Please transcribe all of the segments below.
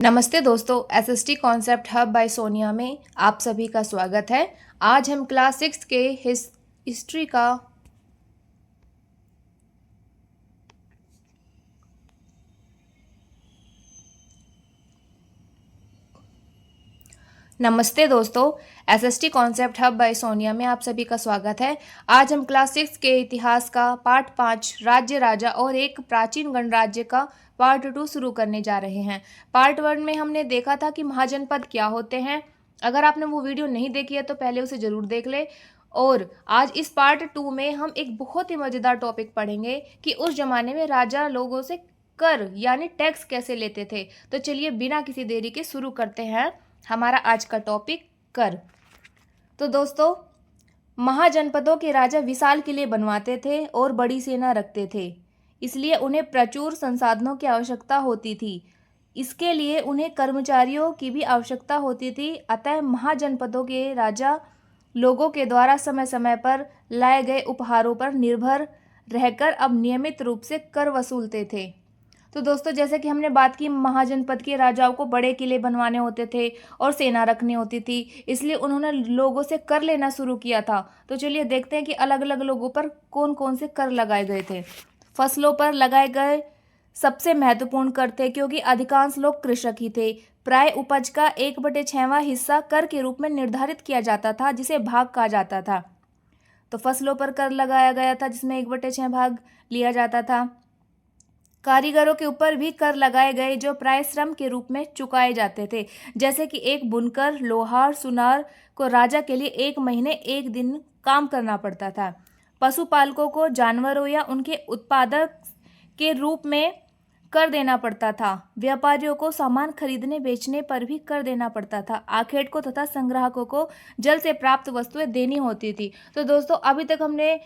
नमस्ते दोस्तों, SST concept hub by Sonia में आप सभी का स्वागत है। आज हम क्लास 6 के हिस्ट्री का नमस्ते दोस्तों, SST concept hub by Sonia में आप सभी का स्वागत है। आज हम क्लास 6 के इतिहास का पार्ट 5 राज्य राजा और एक प्राचीन गणराज्य का पार्ट 2 शुरू करने जा रहे हैं। पार्ट 1 में हमने देखा था कि महाजनपद क्या होते हैं। अगर आपने वो वीडियो नहीं देखी है तो पहले उसे जरूर देख ले। और आज इस पार्ट 2 में हम एक बहुत ही मजेदार टॉपिक पढ़ेंगे कि उस जमाने में राजा लोगों से कर यानी टैक्स कैसे लेते थे। तो चलिए बिना किसी देरी के शुरू करते हैं हमारा आज का टॉपिक कर। तो दोस्तों, महाजनपदों के राजा विशाल किले बनवाते थे और बड़ी सेना रखते थे, इसलिए उन्हें प्रचुर संसाधनों की आवश्यकता होती थी। इसके लिए उन्हें कर्मचारियों की भी आवश्यकता होती थी। अतः महाजनपदों के राजा लोगों के द्वारा समय समय पर लाए गए उपहारों पर निर्भर रहकर अब नियमित रूप से कर वसूलते थे। तो दोस्तों, जैसे कि हमने बात की, महाजनपद के राजाओं को बड़े किले बनवाने होते थे और सेना रखनी होती थी, इसलिए उन्होंने लोगों से कर लेना शुरू किया था। तो चलिए देखते हैं कि अलग अलग लोगों पर कौन कौन से कर लगाए गए थे। फसलों पर लगाए गए सबसे महत्वपूर्ण कर थे, क्योंकि अधिकांश लोग कृषक ही थे। प्राय उपज का 1/6वां हिस्सा कर के रूप में निर्धारित किया जाता था, जिसे भाग कहा जाता था। तो फसलों पर कर लगाया गया था, जिसमें 1/6 भाग लिया जाता था। कारीगरों के ऊपर भी कर लगाए गए, जो प्राय श्रम के रूप में चुकाए जाते थे। जैसे कि एक बुनकर, लोहार, सुनार को राजा के लिए 1 महीने 1 दिन काम करना पड़ता था। पशुपालकों को जानवरों या उनके उत्पादक के रूप में कर देना पड़ता था। व्यापारियों को सामान खरीदने बेचने पर भी कर देना पड़ता था। आखेट तथा संग्राहकों को जल से प्राप्त वस्तुएं देनी होती थी। तो दोस्तों, अभी तक हमने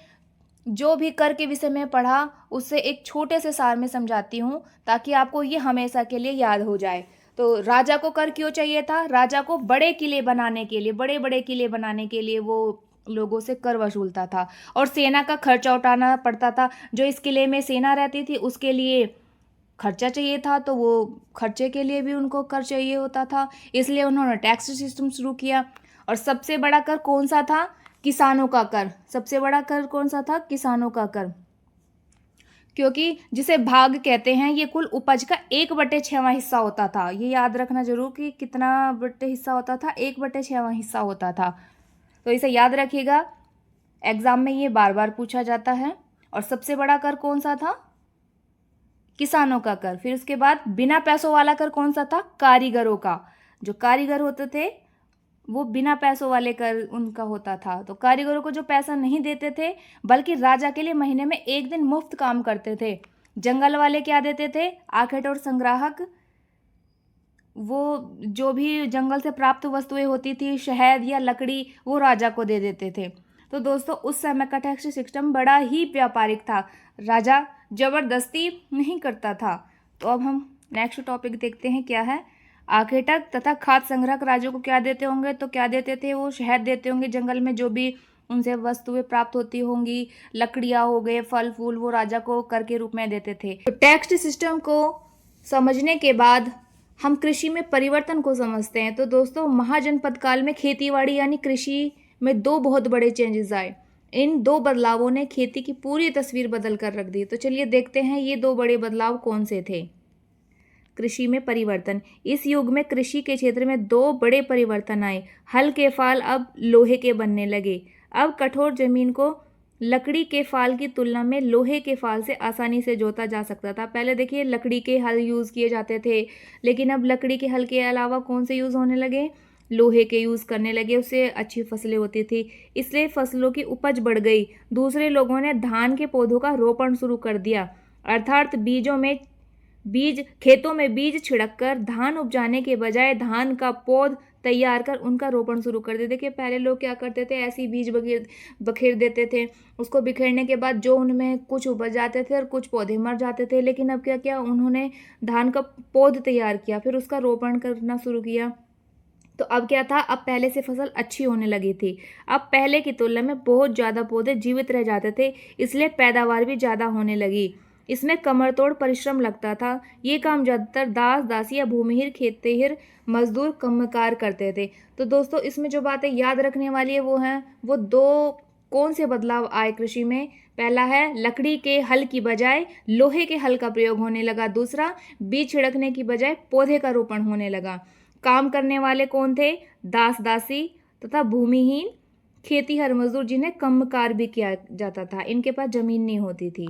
जो भी कर के विषय में पढ़ा उससे एक छोटे से सार में समझाती हूँ, ताकि आपको ये हमेशा के लिए याद हो जाए। तो राजा को कर क्यों चाहिए था? राजा को बड़े किले बनाने के लिए, बड़े बड़े किले बनाने के लिए वो लोगों से कर वसूलता था। और सेना का खर्चा उठाना पड़ता था। जो इस किले में सेना रहती थी उसके लिए खर्चा चाहिए था, तो वो खर्चे के लिए भी उनको कर चाहिए होता था, इसलिए उन्होंने टैक्स सिस्टम शुरू किया। और सबसे बड़ा कर कौन सा था? किसानों का कर। सबसे बड़ा कर कौन सा था? किसानों का कर, क्योंकि जिसे भाग कहते हैं, ये कुल उपज का 1/6वां हिस्सा होता था। ये याद रखना जरूर कि कितना बटे हिस्सा होता था? 1/6वां हिस्सा होता था। तो इसे याद रखिएगा, एग्जाम में ये बार बार पूछा जाता है। और सबसे बड़ा कर कौन सा था? किसानों का कर। फिर उसके बाद बिना पैसों वाला कर कौन सा था? कारीगरों का। जो कारीगर होते थे वो बिना पैसों वाले कर उनका होता था। तो कारीगरों को जो पैसा नहीं देते थे, बल्कि राजा के लिए महीने में 1 दिन मुफ्त काम करते थे। जंगल वाले क्या देते थे? आखेट और संग्राहक वो जो भी जंगल से प्राप्त वस्तुएं होती थी, शहद या लकड़ी, वो राजा को दे देते थे। तो दोस्तों, उस समय का टैक्स सिस्टम बड़ा ही व्यापारिक था। राजा जबरदस्ती नहीं करता था। तो अब हम नेक्स्ट टॉपिक देखते हैं, क्या है? आखेटक तथा खाद्य संग्रहक राज्यों को क्या देते होंगे? तो क्या देते थे? वो शहद देते होंगे। जंगल में जो भी उनसे वस्तुएं प्राप्त होती होंगी, लकड़ियां हो गए, फल फूल, वो राजा को कर के रूप में देते थे। तो टैक्स सिस्टम को समझने के बाद हम कृषि में परिवर्तन को समझते हैं। तो दोस्तों, महाजनपद काल में खेतीबाड़ी यानी कृषि में 2 बहुत बड़े चेंजेस आए। इन 2 बदलावों ने खेती की पूरी तस्वीर बदल कर रख दी। तो चलिए देखते हैं ये 2 बड़े बदलाव कौन से थे। कृषि में परिवर्तन। इस युग में कृषि के क्षेत्र में 2 बड़े परिवर्तन आए। हल के फाल अब लोहे के बनने लगे। अब कठोर जमीन को लकड़ी के फाल की तुलना में लोहे के फाल से आसानी से जोता जा सकता था। पहले देखिए लकड़ी के हल यूज़ किए जाते थे, लेकिन अब लकड़ी के हल के अलावा कौन से यूज़ होने लगे? लोहे के यूज़ करने लगे। उससे अच्छी फसलें होती थी, इसलिए फसलों की उपज बढ़ गई। दूसरे लोगों ने धान के पौधों का रोपण शुरू कर दिया, अर्थात खेतों में बीज छिड़ककर धान उपजाने के बजाय धान का पौध तैयार कर उनका रोपण शुरू कर देते। देखिए पहले लोग क्या करते थे? ऐसे ही बीज बखेर देते थे। उसको बिखेरने के बाद जो उनमें कुछ उपज जाते थे और कुछ पौधे मर जाते थे। लेकिन अब क्या किया उन्होंने? धान का पौध तैयार किया, फिर उसका रोपण करना शुरू किया। तो अब क्या था? अब पहले से फसल अच्छी होने लगी थी। अब पहले की तुलना में बहुत ज़्यादा पौधे जीवित रह जाते थे, इसलिए पैदावार भी ज़्यादा होने लगी। इसमें कमरतोड़ परिश्रम लगता था। ये काम ज़्यादातर दास दासी या भूमिहीन खेतिहर मजदूर कामगार करते थे। तो दोस्तों इसमें जो बातें याद रखने वाली है वो हैं, वो दो कौन से बदलाव आए कृषि में। पहला है लकड़ी के हल की बजाय लोहे के हल का प्रयोग होने लगा। दूसरा, बीज छिड़कने की बजाय पौधे का रोपण होने लगा। काम करने वाले कौन थे? दास दासी तथा भूमिहीन खेतीहर मजदूर, जिन्हें कामगार भी किया जाता था। इनके पास जमीन नहीं होती थी।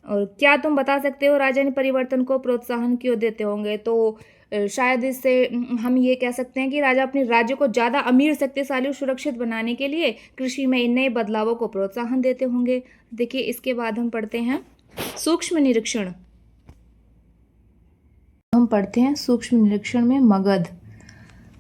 और क्या तुम बता सकते हो राजनीति परिवर्तन को प्रोत्साहन क्यों देते होंगे? तो शायद इससे हम ये कह सकते हैं कि राजा अपने राज्य को ज़्यादा अमीर, शक्तिशाली और सुरक्षित बनाने के लिए कृषि में इन नए बदलावों को प्रोत्साहन देते होंगे। देखिए इसके बाद हम पढ़ते हैं सूक्ष्म निरीक्षण। हम पढ़ते हैं सूक्ष्म निरीक्षण में मगध।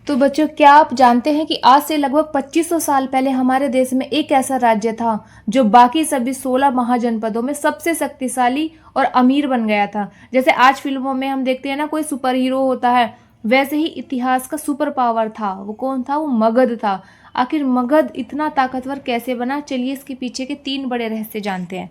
तो बच्चों, क्या आप जानते हैं कि आज से लगभग 2500 साल पहले हमारे देश में एक ऐसा राज्य था जो बाकी सभी 16 महाजनपदों में सबसे शक्तिशाली और अमीर बन गया था। जैसे आज फिल्मों में हम देखते हैं ना, कोई सुपर हीरो होता है, वैसे ही इतिहास का सुपर पावर था। वो कौन था? वो मगध था। आखिर मगध इतना ताकतवर कैसे बना? चलिए इसके पीछे के 3 बड़े रहस्य जानते हैं।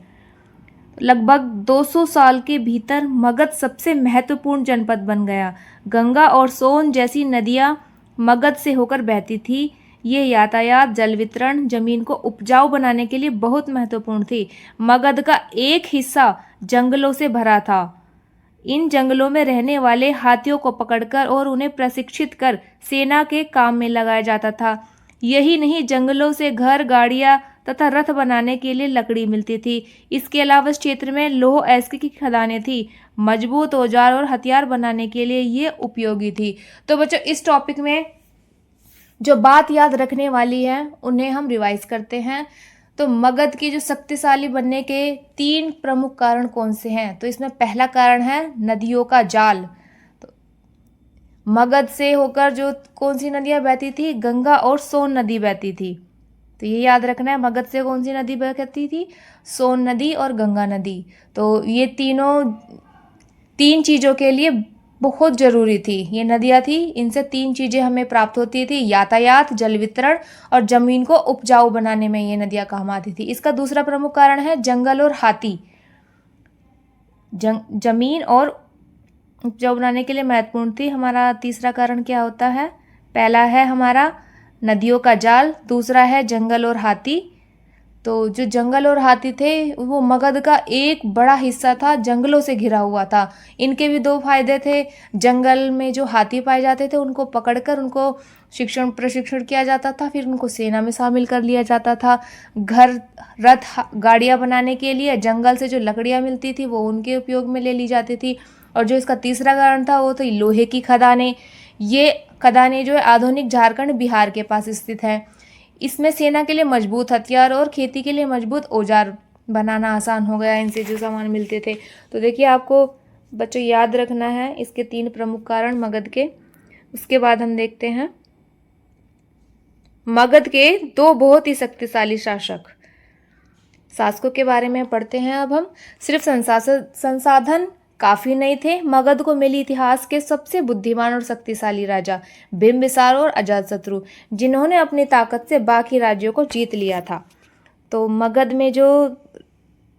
लगभग 200 साल के भीतर मगध सबसे महत्वपूर्ण जनपद बन गया। गंगा और सोन जैसी नदियां मगध से होकर बहती थी। ये यातायात, जल वितरण, जमीन को उपजाऊ बनाने के लिए बहुत महत्वपूर्ण थी। मगध का एक हिस्सा जंगलों से भरा था। इन जंगलों में रहने वाले हाथियों को पकड़कर और उन्हें प्रशिक्षित कर सेना के काम में लगाया जाता था। यही नहीं, जंगलों से घर, गाड़ियां तथा रथ बनाने के लिए लकड़ी मिलती थी। इसके अलावा इस क्षेत्र में लौह अयस्क की खदानें थी। मजबूत औजार और हथियार बनाने के लिए ये उपयोगी थी। तो बच्चों, इस टॉपिक में जो बात याद रखने वाली है उन्हें हम रिवाइज करते हैं। तो मगध की जो शक्तिशाली बनने के 3 प्रमुख कारण कौन से हैं? तो इसमें पहला कारण है नदियों का जाल। तो मगध से होकर जो कौन सी नदियां बहती थी? गंगा और सोन नदी बहती थी। तो ये याद रखना है, मगध से कौन सी नदी बहती थी? सोन नदी और गंगा नदी। तो ये 3 चीज़ों के लिए बहुत ज़रूरी थी। ये नदियाँ थी, इनसे 3 चीज़ें हमें प्राप्त होती थी: यातायात, जल वितरण और ज़मीन को उपजाऊ बनाने में ये नदियाँ काम आती थी। इसका दूसरा प्रमुख कारण है जंगल और हाथी। ज़मीन और उपजाऊ बनाने के लिए महत्वपूर्ण थी। हमारा तीसरा कारण क्या होता है? पहला है हमारा नदियों का जाल, दूसरा है जंगल और हाथी। तो जो जंगल और हाथी थे वो मगध का एक बड़ा हिस्सा था, जंगलों से घिरा हुआ था। इनके भी 2 फायदे थे। जंगल में जो हाथी पाए जाते थे उनको पकड़कर उनको प्रशिक्षण किया जाता था, फिर उनको सेना में शामिल कर लिया जाता था। घर, रथ, गाड़ियाँ बनाने के लिए जंगल से जो लकड़ियाँ मिलती थी वो उनके उपयोग में ले ली जाती थी। और जो इसका तीसरा कारण था वो थी लोहे की खदानें। ये खदानें जो है आधुनिक झारखंड, बिहार के पास स्थित है। इसमें सेना के लिए मजबूत हथियार और खेती के लिए मजबूत औजार बनाना आसान हो गया, इनसे जो सामान मिलते थे। तो देखिए, आपको बच्चों याद रखना है इसके 3 प्रमुख कारण मगध के। उसके बाद हम देखते हैं मगध के 2 बहुत ही शक्तिशाली शासकों के बारे में पढ़ते हैं। अब हम सिर्फ संसाधन काफी नहीं थे। मगध को मिली इतिहास के सबसे बुद्धिमान और शक्तिशाली राजा बिंबिसार और अजातशत्रु, जिन्होंने अपनी ताकत से बाकी राज्यों को जीत लिया था। तो मगध में जो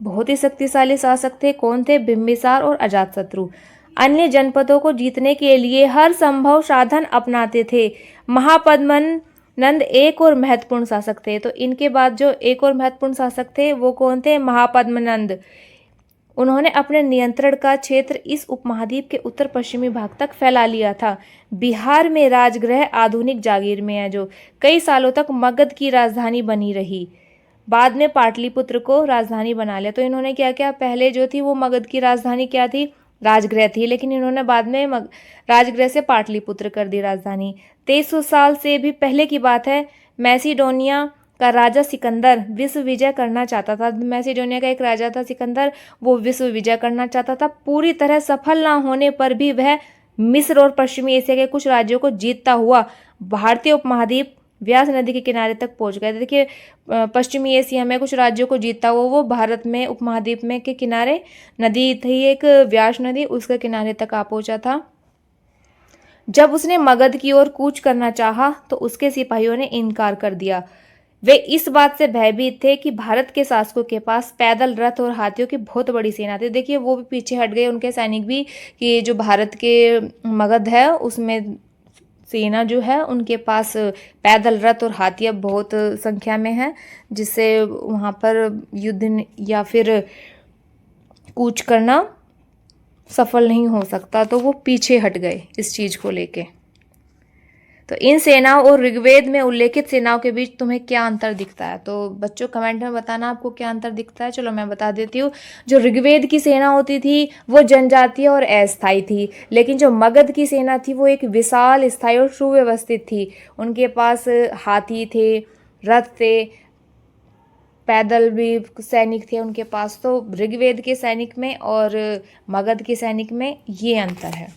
बहुत ही शक्तिशाली शासक थे, कौन थे? बिंबिसार और अजातशत्रु। अन्य जनपदों को जीतने के लिए हर संभव साधन अपनाते थे। महापद्मनंद एक और महत्वपूर्ण शासक थे। तो इनके बाद जो एक और महत्वपूर्ण शासक थे वो कौन थे? महापद्मनंद। उन्होंने अपने नियंत्रण का क्षेत्र इस उपमहाद्वीप के उत्तर पश्चिमी भाग तक फैला लिया था। बिहार में राजगृह आधुनिक जागीर में है, जो कई सालों तक मगध की राजधानी बनी रही। बाद में पाटलिपुत्र को राजधानी बना लिया। तो इन्होंने क्या किया? पहले जो थी वो मगध की राजधानी क्या थी? राजगृह थी, लेकिन इन्होंने बाद में राजगृह से पाटलिपुत्र कर दी राजधानी। 2300 साल से भी पहले की बात है। मैसिडोनिया का राजा सिकंदर विश्व विजय करना चाहता था। मैसिडोनिया का एक राजा था सिकंदर, वो विश्व विजय करना चाहता था। पूरी तरह सफल ना होने पर भी वह मिस्र और पश्चिमी एशिया के कुछ राज्यों को जीतता हुआ भारतीय उपमहाद्वीप व्यास नदी के किनारे तक पहुंच गए। देखिए, पश्चिमी एशिया में कुछ राज्यों को जीतता हुआ वो भारत में उपमहाद्वीप में के किनारे नदी थी एक व्यास नदी, उसके किनारे तक आ पहुंचा था। जब उसने मगध की ओर कूच करना चाहा तो उसके सिपाहियों ने इनकार कर दिया। वे इस बात से भयभीत थे कि भारत के शासकों के पास पैदल रथ और हाथियों की बहुत बड़ी सेना थी। देखिए वो भी पीछे हट गए, उनके सैनिक भी, कि जो भारत के मगध है उसमें सेना जो है उनके पास पैदल रथ और हाथी अब बहुत संख्या में है, जिससे वहाँ पर युद्ध या फिर कूच करना सफल नहीं हो सकता। तो वो पीछे हट गए इस चीज़ को लेके। तो इन सेनाओं और ऋग्वेद में उल्लेखित सेनाओं के बीच तुम्हें क्या अंतर दिखता है? तो बच्चों कमेंट में बताना आपको क्या अंतर दिखता है। चलो मैं बता देती हूँ। जो ऋग्वेद की सेना होती थी वो जनजातीय और अस्थायी थी, लेकिन जो मगध की सेना थी वो एक विशाल, स्थायी और सुव्यवस्थित थी। उनके पास हाथी थे, रथ थे, पैदल भी सैनिक थे उनके पास। तो ऋग्वेद के सैनिक में और मगध के सैनिक में ये अंतर है।